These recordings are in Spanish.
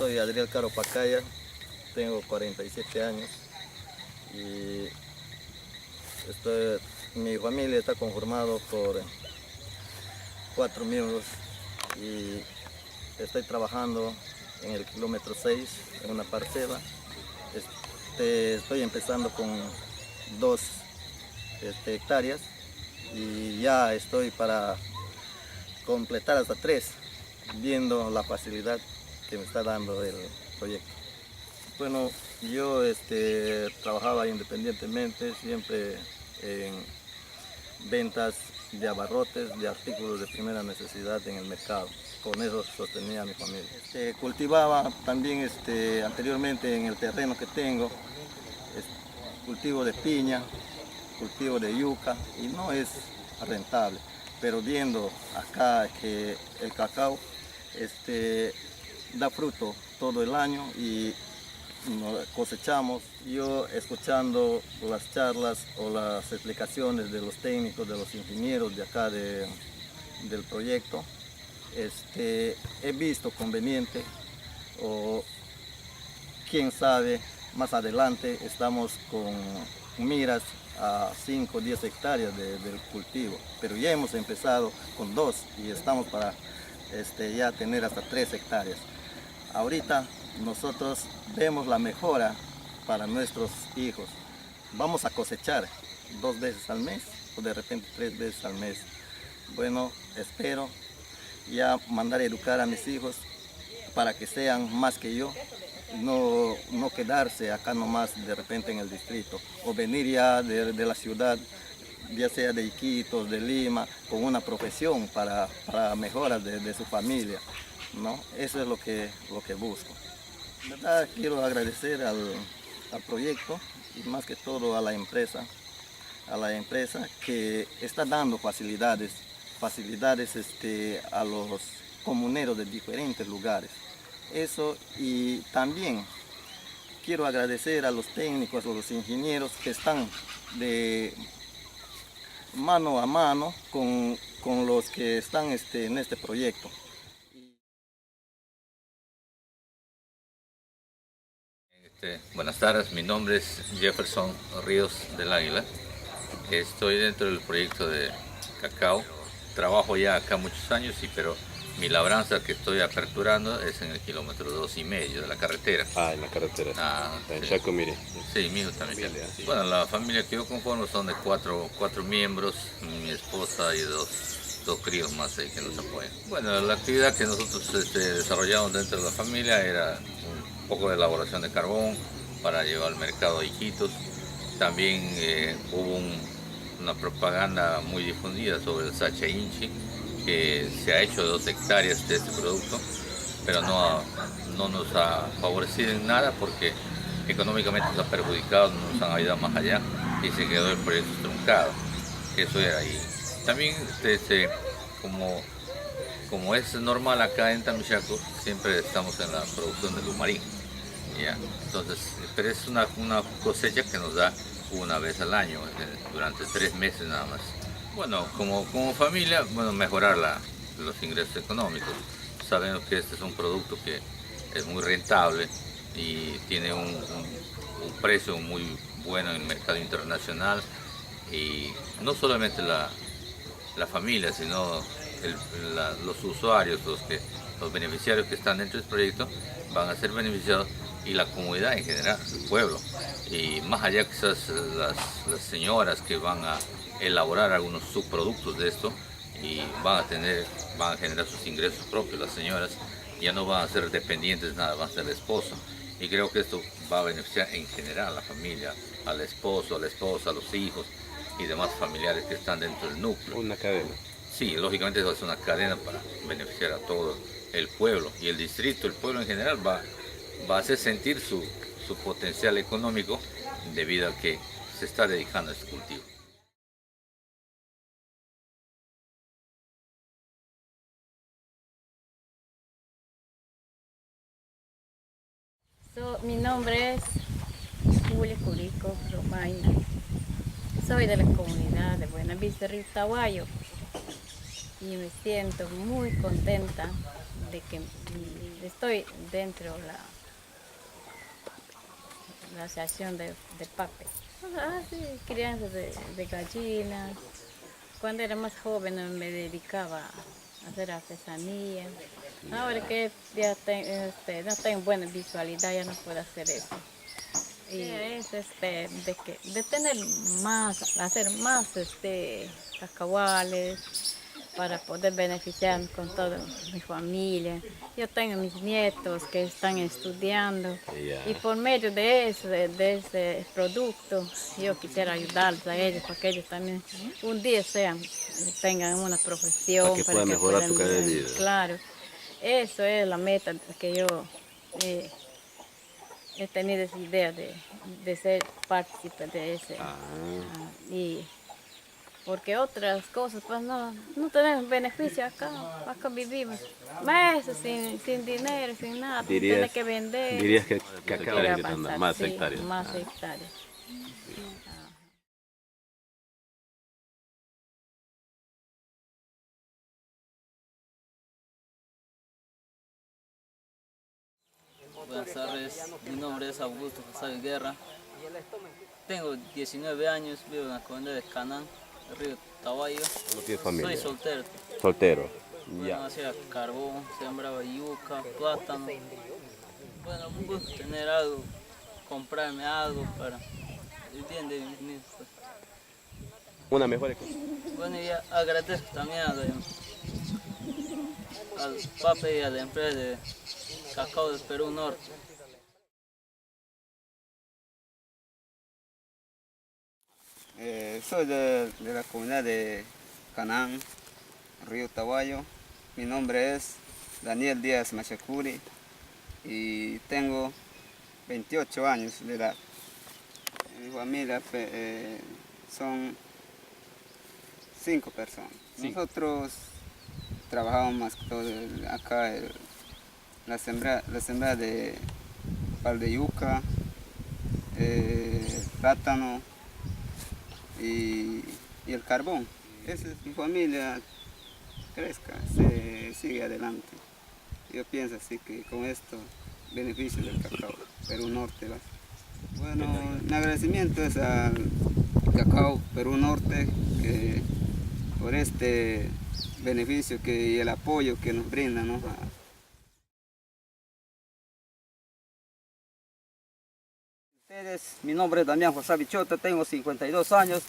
soy Adriel Caro Pacaya, tengo 47 años y mi familia está conformada por 4 miembros y estoy trabajando en el kilómetro 6 en una parcela. Estoy empezando con 2 hectáreas y ya estoy para completar hasta 3, viendo la facilidad que me está dando el proyecto. Bueno, yo trabajaba independientemente, siempre en ventas de abarrotes, de artículos de primera necesidad en el mercado. Con eso sostenía a mi familia. Cultivaba también anteriormente en el terreno que tengo, cultivo de piña, cultivo de yuca, y no es rentable. Pero viendo acá que el cacao da fruto todo el año y cosechamos, yo escuchando las charlas o las explicaciones de los técnicos, de los ingenieros de acá del proyecto, he visto conveniente, o quién sabe, más adelante estamos con miras a 5 o 10 hectáreas del cultivo, pero ya hemos empezado con 2 y estamos para ya tener hasta 3 hectáreas. Ahorita nosotros vemos la mejora para nuestros hijos. Vamos a cosechar 2 veces al mes o de repente 3 veces al mes. Bueno, espero ya mandar a educar a mis hijos para que sean más que yo, no quedarse acá nomás de repente en el distrito, o venir ya de la ciudad, ya sea de Iquitos, de Lima, con una profesión para mejoras de su familia, ¿no? Eso es lo que busco. De verdad quiero agradecer al proyecto y más que todo a la empresa que está dando facilidades a los comuneros de diferentes lugares. Eso, y también quiero agradecer a los técnicos, a los ingenieros que están de mano a mano con los que están en este proyecto. Buenas tardes, mi nombre es Jefferson Ríos del Águila. Estoy dentro del proyecto de cacao. Trabajo ya acá muchos años, pero mi labranza que estoy aperturando es en el kilómetro 2,5 de la carretera. Ah, en la carretera. En Sí. Chaco, mire. Sí, mi hijo también. Familia, sí. Bueno, la familia que yo conformo son de cuatro miembros, mi esposa y dos críos más ahí que nos apoyan. Bueno, la actividad que nosotros desarrollamos dentro de la familia era un poco de elaboración de carbón para llevar al mercado a Iquitos. También hubo una propaganda muy difundida sobre el Sacha Inchi, que se ha hecho de 2 hectáreas de este producto, pero no nos ha favorecido en nada porque económicamente nos ha perjudicado, no nos han ayudado más allá y se quedó el proyecto truncado. Eso era ahí. También como es normal acá en Tamichaco, siempre estamos en la producción de lumarín. ¿Ya? Entonces, pero es una cosecha que nos da una vez al año, durante 3 meses nada más. Bueno, como familia, bueno, mejorar los ingresos económicos. Sabemos que este es un producto que es muy rentable y tiene un precio muy bueno en el mercado internacional, y no solamente la familia, sino los usuarios, los beneficiarios que están dentro del proyecto van a ser beneficiados, y la comunidad en general, el pueblo. Y más allá quizás las señoras que van a elaborar algunos subproductos de esto y van a generar sus ingresos propios. Las señoras ya no van a ser dependientes de nada, van a ser el esposo. Y creo que esto va a beneficiar en general a la familia, al esposo, a la esposa, a los hijos y demás familiares que están dentro del núcleo. Una cadena. Sí, lógicamente va a ser una cadena para beneficiar a todo el pueblo y el distrito. El pueblo en general va a hacer sentir su potencial económico debido a que se está dedicando a este cultivo. Mi nombre es Julia Curico Romaina. Soy de la comunidad de Buenavista, Río Tahuayo, y me siento muy contenta de que mi estoy dentro de la asociación de PAPE. Sí, crianza de gallinas. Cuando era más joven me dedicaba a hacer artesanía. Ahora que ya no tengo buena visualidad, ya no puedo hacer eso. Y es de tener más, hacer más cacahuales para poder beneficiarme con toda mi familia. Yo tengo mis nietos que están estudiando y por medio de eso, de ese producto, yo quisiera ayudarles a ellos para que ellos también un día tengan una profesión. Para que puedan mejorar su calidad de vida. Claro, eso es la meta que yo he tenido esa idea de ser partícipe de ese. Y porque otras cosas pues no tenemos beneficio acá vivimos meses sin dinero, sin nada, tiene que vender. Dirías que acá hay que avanzar, más sí, hectáreas. más hectáreas. Buenas tardes, mi nombre es Augusto José Guerra. Tengo 19 años, vivo en la comunidad de Canán, el río Tahuayo. ¿No tienes familia? Soy soltero. Soltero. Bueno, hacía carbón, sembraba yuca, plátano. Bueno, busco tener algo, comprarme algo para el bien de mis niños. Una mejor cosa. Bueno, y agradezco también al PAPE y a la empresa de cacao del Perú Norte. Soy de la comunidad de Canán, Río Tahuayo. Mi nombre es Daniel Díaz Machacuri y tengo 28 años de edad. Mi familia son 5 personas. Nosotros trabajamos más que todo acá la sembra de pal de yuca, plátano y el carbón. Mi familia crezca, se sigue adelante. Yo pienso así que con esto beneficio del cacao Perú Norte. Bueno, mi agradecimiento es al cacao Perú Norte por este beneficio y el apoyo que nos brinda, ¿no? Mi nombre es Damián José Bichota, tengo 52 años,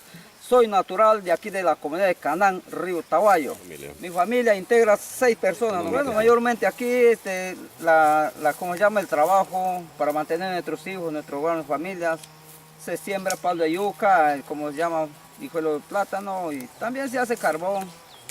soy natural de aquí de la comunidad de Canán, Río Tahuayo. Mi familia integra 6 personas. Bueno, mayormente aquí como se llama el trabajo para mantener a nuestros hijos, nuestras grandes familias, se siembra palo de yuca, como se llama, hijuelo de plátano, y también se hace carbón.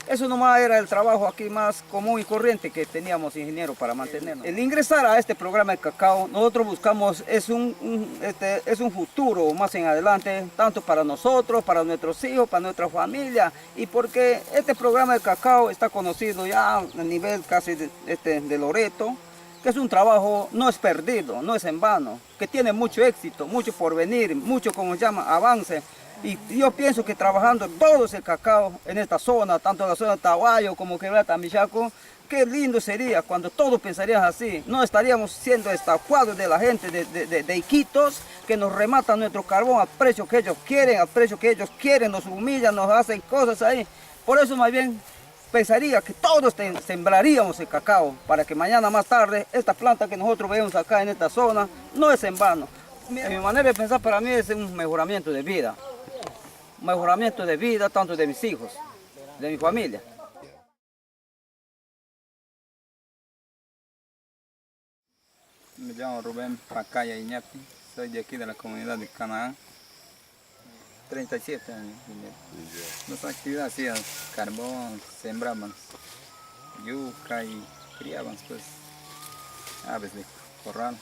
Eso nomás era el trabajo aquí más común y corriente que teníamos ingenieros para mantenernos. El ingresar a este programa de cacao, nosotros buscamos, es un futuro más en adelante, tanto para nosotros, para nuestros hijos, para nuestra familia, y porque este programa de cacao está conocido ya a nivel casi de Loreto, que es un trabajo, no es perdido, no es en vano, que tiene mucho éxito, mucho porvenir, mucho, como se llama, avance. Y yo pienso que trabajando todo ese cacao en esta zona, tanto en la zona de Tahuayo como que va Tamichaco, qué lindo sería cuando todos pensarían así. No estaríamos siendo estafados de la gente de Iquitos que nos rematan nuestro carbón al precio que ellos quieren, nos humillan, nos hacen cosas ahí. Por eso más bien pensaría que todos sembraríamos el cacao para que mañana más tarde esta planta que nosotros vemos acá en esta zona no es en vano. Mi manera de pensar para mí es un mejoramiento de vida. Mejoramiento de vida tanto de mis hijos, de mi familia. Me llamo Rubén Pacaya Iñapi, soy de aquí de la comunidad de Canaán, 37 años. Nuestra actividad hacía carbón, sembraban yuca y criaban pues aves de corral.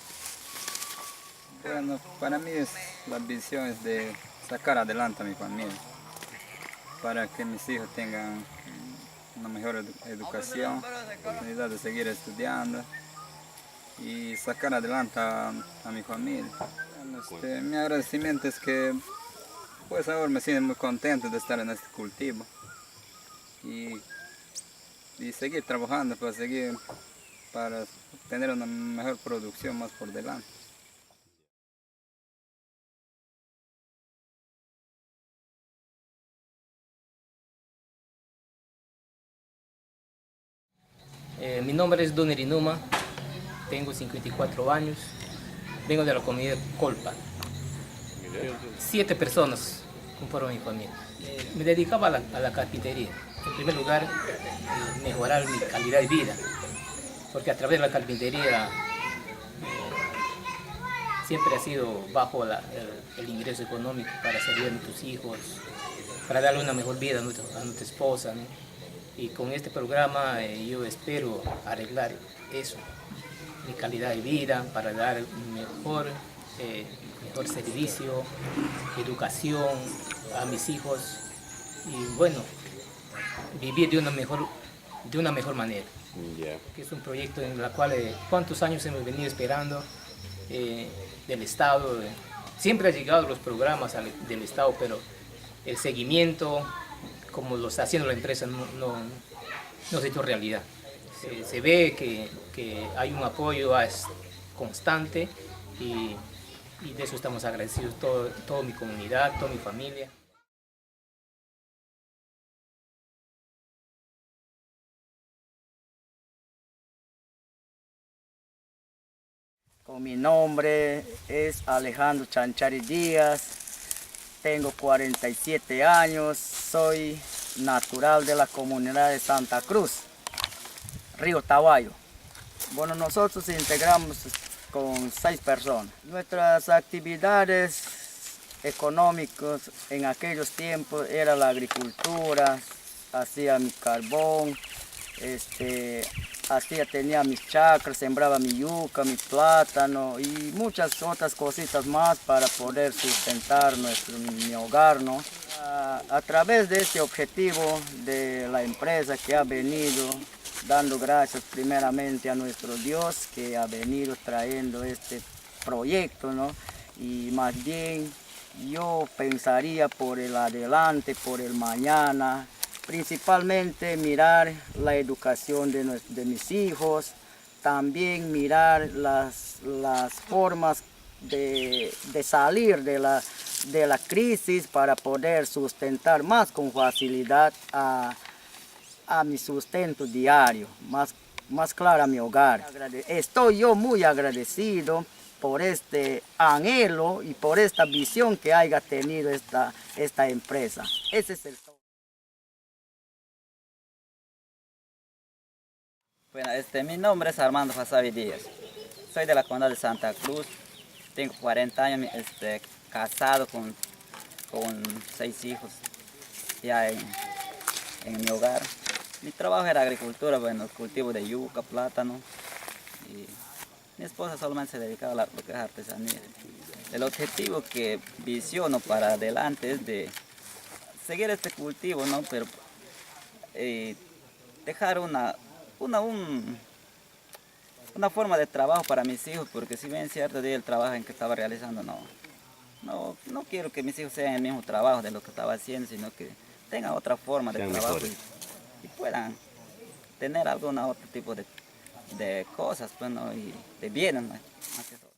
Bueno, para mí la visión es de sacar adelante a mi familia, para que mis hijos tengan una mejor educación, oportunidad de seguir estudiando y sacar adelante a mi familia. Bueno, mi agradecimiento es que pues ahora me siento muy contento de estar en este cultivo y seguir trabajando para seguir para tener una mejor producción más por delante. Mi nombre es Donner Inuma, tengo 54 años, vengo de la comunidad Colpa. 7 personas conforman mi familia. Me dedicaba a la carpintería. En primer lugar, mejorar mi calidad de vida, porque a través de la carpintería siempre ha sido bajo el ingreso económico para servir a nuestros hijos, para darle una mejor vida a nuestra esposa, ¿no? Y con este programa yo espero arreglar eso, mi calidad de vida, para dar un mejor servicio, educación a mis hijos y bueno, vivir de una mejor manera. Ya. Que es un proyecto en el cual cuántos años hemos venido esperando del Estado. Siempre han llegado los programas del Estado, pero el seguimiento, como lo está haciendo la empresa, no se ha hecho realidad. Se ve que hay un apoyo constante y de eso estamos agradecidos, toda mi comunidad, toda mi familia. Mi nombre es Alejandro Chanchari Díaz, tengo 47 años, soy natural de la comunidad de Santa Cruz, Río Tahuayo. Bueno, nosotros integramos con 6 personas. Nuestras actividades económicas en aquellos tiempos era la agricultura, hacía mi carbón, tenía mis chacras, sembraba mi yuca, mi plátano y muchas otras cositas más para poder sustentar mi hogar, ¿no? A través de este objetivo de la empresa que ha venido dando gracias primeramente a nuestro Dios que ha venido trayendo este proyecto, ¿no? Y más bien yo pensaría por el adelante, por el mañana, principalmente mirar la educación de mis hijos, también mirar las formas de salir de la crisis para poder sustentar más con facilidad a mi sustento diario, más claro a mi hogar. Estoy yo muy agradecido por este anhelo y por esta visión que haya tenido esta empresa. Ese es el todo. Bueno, mi nombre es Armando Fasavi Díaz, soy de la comunidad de Santa Cruz, tengo 40 años, casado con 6 hijos ya en mi hogar. Mi trabajo era agricultura, bueno, cultivo de yuca, plátano, y mi esposa solamente se dedicaba a lo que es artesanía. El objetivo que visiono para adelante es de seguir este cultivo, ¿no? Pero dejar una forma de trabajo para mis hijos, porque si bien cierto el trabajo en que estaba realizando, no quiero que mis hijos sean el mismo trabajo de lo que estaba haciendo, sino que tengan otra forma de trabajo y puedan tener algún otro tipo de cosas, pues, ¿no? Y de bienes, ¿no? Más que todo.